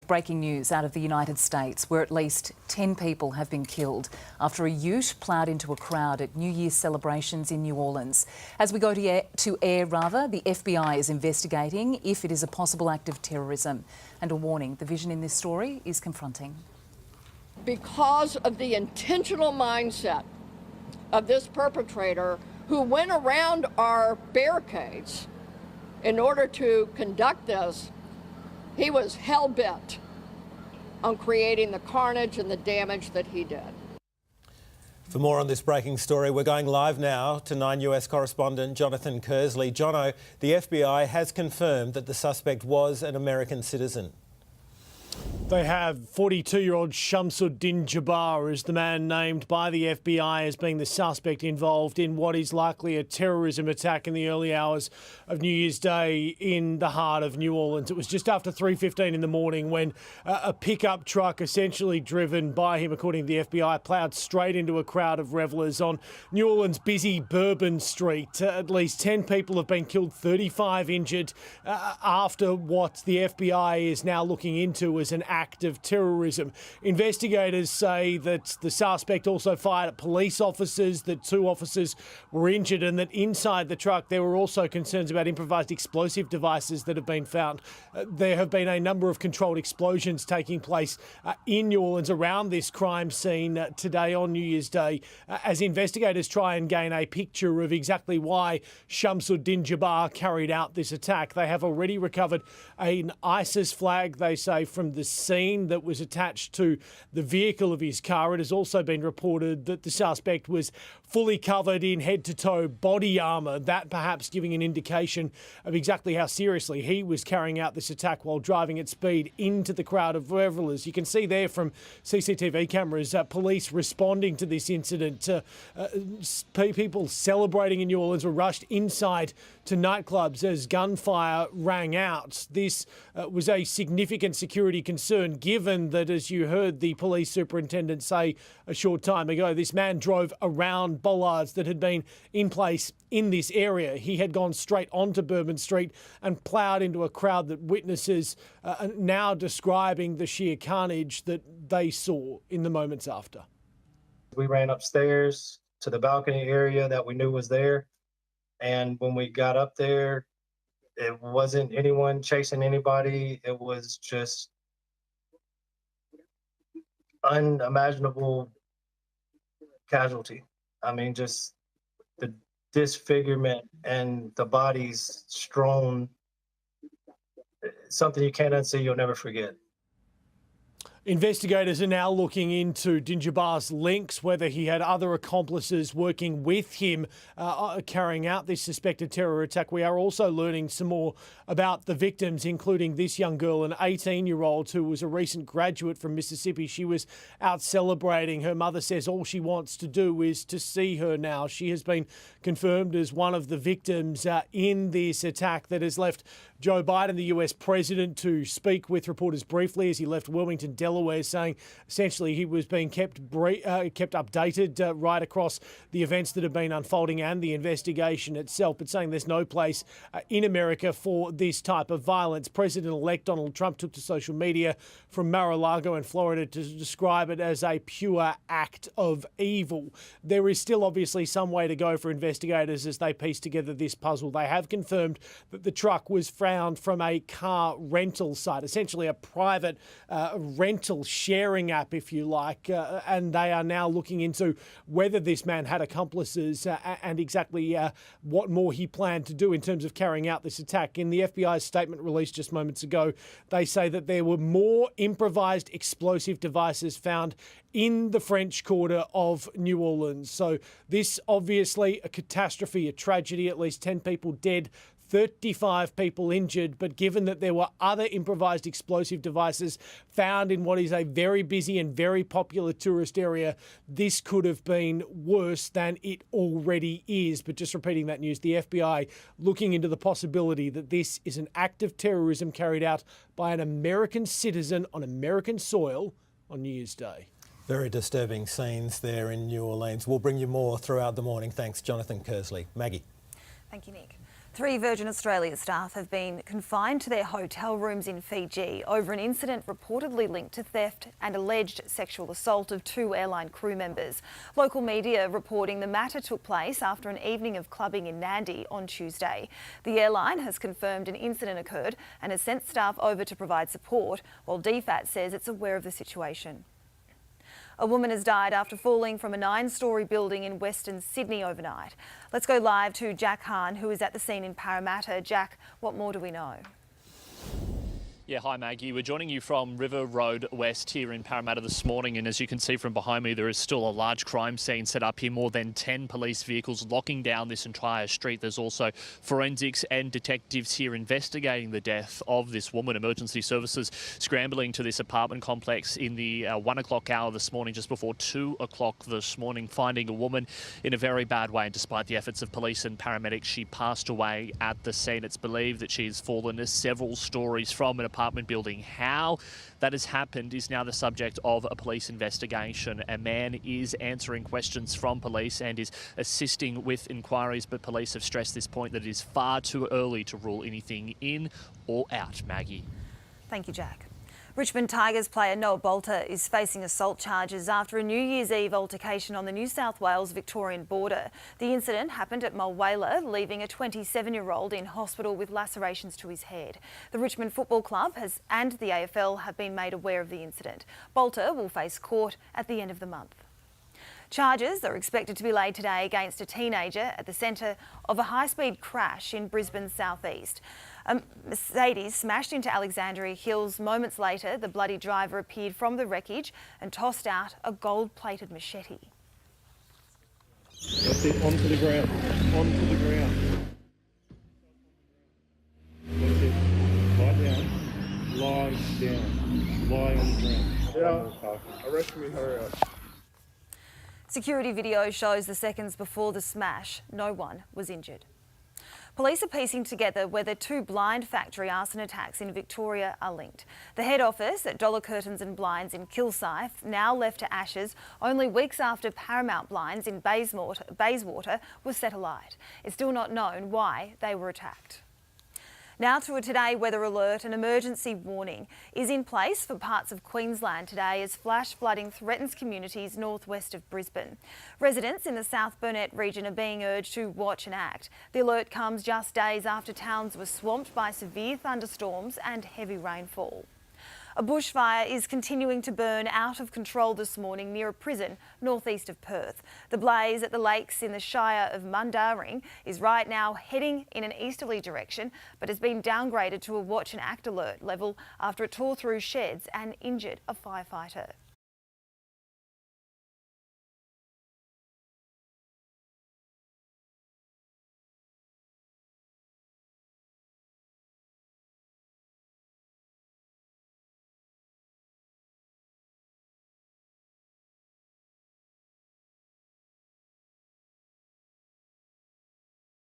Breaking news out of the United States, where at least 10 people have been killed after a ute ploughed into a crowd at New Year's celebrations in New Orleans. As we go to air, the FBI is investigating if it is a possible act of terrorism. And a warning, the vision in this story is confronting. Because of the intentional mindset of this perpetrator who went around our barricades in order to conduct this, he was hell-bent on creating the carnage and the damage that he did. For more on this breaking story, we're going live now to 9 US correspondent Jonathan Kersley. Jono, the FBI has confirmed that the suspect was an American citizen. They have 42-year-old Shamsuddin Jabbar is the man named by the FBI as being the suspect involved in what is likely a terrorism attack in the early hours of New Year's Day in the heart of New Orleans. It was just after 3:15 in the morning when a pickup truck, essentially driven by him, according to the FBI, ploughed straight into a crowd of revellers on New Orleans' busy Bourbon Street. At least 10 people have been killed, 35 injured, after what the FBI is now looking into as an act of terrorism. Investigators say that the suspect also fired at police officers, that 2 officers were injured, and that inside the truck there were also concerns about improvised explosive devices that have been found. There have been a number of controlled explosions taking place in New Orleans around this crime scene today on New Year's Day, as investigators try and gain a picture of exactly why Shamsuddin Jabbar carried out this attack. They have already recovered an ISIS flag, they say, from the scene that was attached to the vehicle of his car. It has also been reported that the suspect was fully covered in head-to-toe body armour, that perhaps giving an indication of exactly how seriously he was carrying out this attack while driving at speed into the crowd of revellers. You can see there from CCTV cameras police responding to this incident. People celebrating in New Orleans were rushed inside to nightclubs as gunfire rang out. This was a significant security concern, given that, as you heard the police superintendent say a short time ago, this man drove around bollards that had been in place in this area. He had gone straight onto Bourbon Street and ploughed into a crowd that witnesses are now describing the sheer carnage that they saw in the moments after. We ran upstairs to the balcony area that we knew was there. And when we got up there, it wasn't anyone chasing anybody. It was just unimaginable casualty. I mean, just the disfigurement and the bodies strewn, something you can't unsee, you'll never forget. Investigators are now looking into Jabbar's links, whether he had other accomplices working with him carrying out this suspected terror attack. We are also learning some more about the victims, including this young girl, an 18-year-old who was a recent graduate from Mississippi. She was out celebrating. Her mother says all she wants to do is to see her now. She has been confirmed as one of the victims in this attack that has left Joe Biden, the US president, to speak with reporters briefly as he left Wilmington, Delaware, saying essentially he was being kept updated right across the events that have been unfolding and the investigation itself, but saying there's no place in America for this type of violence. President-elect Donald Trump took to social media from Mar-a-Lago in Florida to describe it as a pure act of evil. There is still obviously some way to go for investigators as they piece together this puzzle. They have confirmed that the truck was found from a car rental site, essentially a private rental sharing app, if you like, and they are now looking into whether this man had accomplices and exactly what more he planned to do in terms of carrying out this attack. In the FBI's statement released just moments ago, they say that there were more improvised explosive devices found in the French Quarter of New Orleans. So this obviously a catastrophe, a tragedy, at least 10 people dead, 35 people injured, but given that there were other improvised explosive devices found in what is a very busy and very popular tourist area, this could have been worse than it already is. But just repeating that news, the FBI looking into the possibility that this is an act of terrorism carried out by an American citizen on American soil on New Year's Day. Very disturbing scenes there in New Orleans. We'll bring you more throughout the morning. Thanks, Jonathan Kersley. Maggie. Thank you, Nick. 3 Virgin Australia staff have been confined to their hotel rooms in Fiji over an incident reportedly linked to theft and alleged sexual assault of 2 airline crew members. Local media reporting the matter took place after an evening of clubbing in Nandi on Tuesday. The airline has confirmed an incident occurred and has sent staff over to provide support, while DFAT says it's aware of the situation. A woman has died after falling from a 9-storey building in Western Sydney overnight. Let's go live to Jack Hahn, who is at the scene in Parramatta. Jack, what more do we know? Yeah, hi Maggie. We're joining you from River Road West here in Parramatta this morning, and as you can see from behind me, there is still a large crime scene set up here. More than 10 police vehicles locking down this entire street. There's also forensics and detectives here investigating the death of this woman. Emergency services scrambling to this apartment complex in the 1 o'clock hour this morning, just before 2 o'clock this morning, finding a woman in a very bad way. And despite the efforts of police and paramedics, she passed away at the scene. It's believed that she has fallen several stories from an apartment building. How that has happened is now the subject of a police investigation. A man is answering questions from police and is assisting with inquiries, but police have stressed this point that it is far too early to rule anything in or out. Maggie. Thank you, Jack. Richmond Tigers player Noah Bolter is facing assault charges after a New Year's Eve altercation on the New South Wales-Victorian border. The incident happened at Mulwala, leaving a 27-year-old in hospital with lacerations to his head. The Richmond Football Club and the AFL have been made aware of the incident. Bolter will face court at the end of the month. Charges are expected to be laid today against a teenager at the centre of a high-speed crash in Brisbane's southeast. A Mercedes smashed into Alexandria Hills. Moments later, the bloody driver appeared from the wreckage and tossed out a gold-plated machete. That's it, onto the ground, onto the ground. That's it, lie down, lie on the ground. Yeah, arrest me, hurry up. Security video shows the seconds before the smash. No one was injured. Police are piecing together whether 2 blind factory arson attacks in Victoria are linked. The head office at Dollar Curtains and Blinds in Kilsyth, now left to ashes only weeks after Paramount Blinds in Bayswater was set alight. It's still not known why they were attacked. Now to a Today weather alert. An emergency warning is in place for parts of Queensland today as flash flooding threatens communities northwest of Brisbane. Residents in the South Burnett region are being urged to watch and act. The alert comes just days after towns were swamped by severe thunderstorms and heavy rainfall. A bushfire is continuing to burn out of control this morning near a prison northeast of Perth. The blaze at the lakes in the Shire of Mundaring is right now heading in an easterly direction, but has been downgraded to a watch and act alert level after it tore through sheds and injured a firefighter.